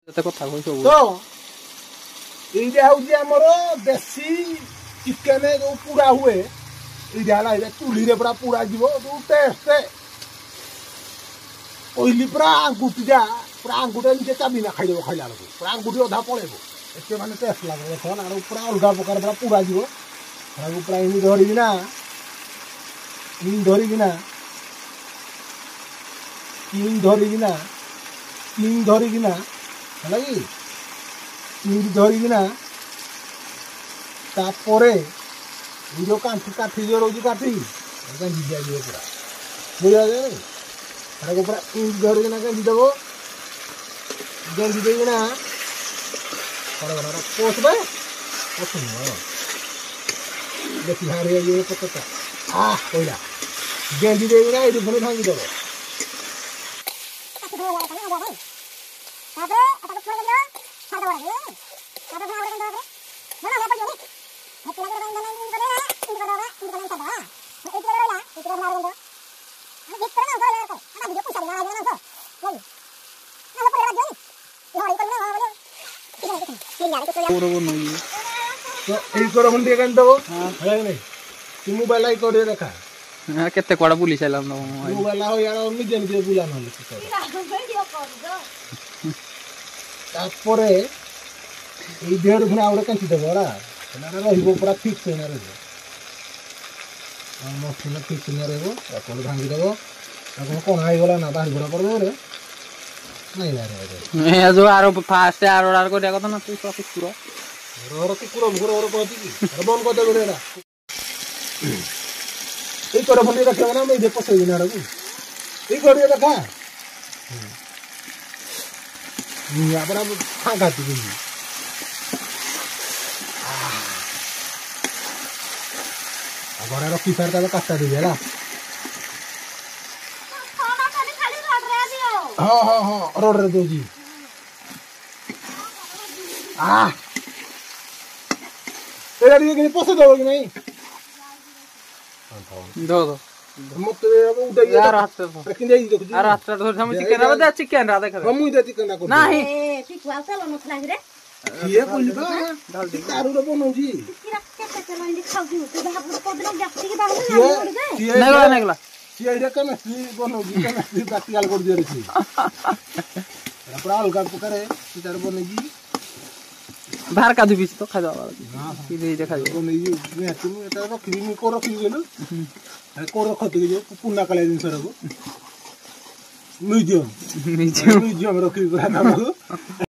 ଏତେ କଥା କହି ସବୁ ତ ଏଇଟା ହଉଛି ଆମର ଦେଶୀ ଚିକେନ ଯୋଉ ପୁରା ହୁଏ ଏଇଟା ହେଲା ଏଇଟା ଚୁଲିରେ ପୁରା ପୁରା ଯିବ ଯୋଉ ଟେଷ୍ଟ କହିଲି ପୁରା ଆଙ୍ଗୁଠିଟା ପୁରା ଆଙ୍ଗୁଠି ନିଜେ ଚାବିନା ଖାଇଦେବ ଖାଇଲା ବେଳକୁ ପୁରା ଆଙ୍ଗୁଠି ଅଧା ପଳେଇବ ଏତେ ମାନେ ଟେଷ୍ଟ ଲାଗେ ଦେଖ ନା ପୁରା ଅଲଗା ପ୍ରକାର ପୁରା ପୁରା ଯିବ ତାକୁ ପୁରା ଏମିତି ଧରିକିନା ଧରିକିନା ହେଲା କି ଧରିକିନା ତାପରେ ଏଇ ଯୋଉ କାଠି ଯୋଉ ରହୁଛି କାଠି ଭିଜାଯିବ ପୁରା ବୁଝାଯାଏ ତାକୁ ପୁରା ଧରିକିନା ଗେଞ୍ଜିଦେବ ଗେଞ୍ଜି ଦେଇକିନା ପୋଷବେ ଦେଖି ବାହାରି ହେଇଯିବ ପଚଟା କହିଲା ଗେଞ୍ଜି ଦେଇକିନା ଏଇଠି ପୁଣି ଭାଙ୍ଗିଦେବ मोबाइल देखा केते कुआडा बुली साइला मोबाइल निजे निजे बुला तापर देह पुणी आगे कैंची देव पूरा फिक्स मशीन फिक्स भांगीदेव कण होगा ना बाहर घोड़ा पड़े जो आरो फास्ट आरो आरो करिया कथा ना तू कुकुर कुकुर भुकुर कहती कि बंद करदे ये कर भली रखे ना मैं पसई दिन आड़क ये कर देखा फाँका घर रखी सार काटा देवी है हाँ हाँ हाँ रोड रे दौजी पसई दब कि नहीं दो मत यार चिकन चिकन रा चिकन रा देख हम दे चिकन रा नाही ठीक वाल चलो नथला रे ये बोलबा दारू रे बनौजी केते चलो इंदी खाउकी तू बाहर कोदरा गप्ती के बाहर नेगला नेगला सीआईडा केमिस्ट्री बनौजी केमिस्ट्री प्रैक्टिकल कर दियो रे छी पूरा अलगा प्रकार है सीतार बनौजी बाहर का दुबिस तो खा जावा की दे देखा जो नहीं मैं तुम एटा रखली मी को रखली गेलो को रखती जे पुना काले दिन सरको म्यूजियम रखली पूरा नाम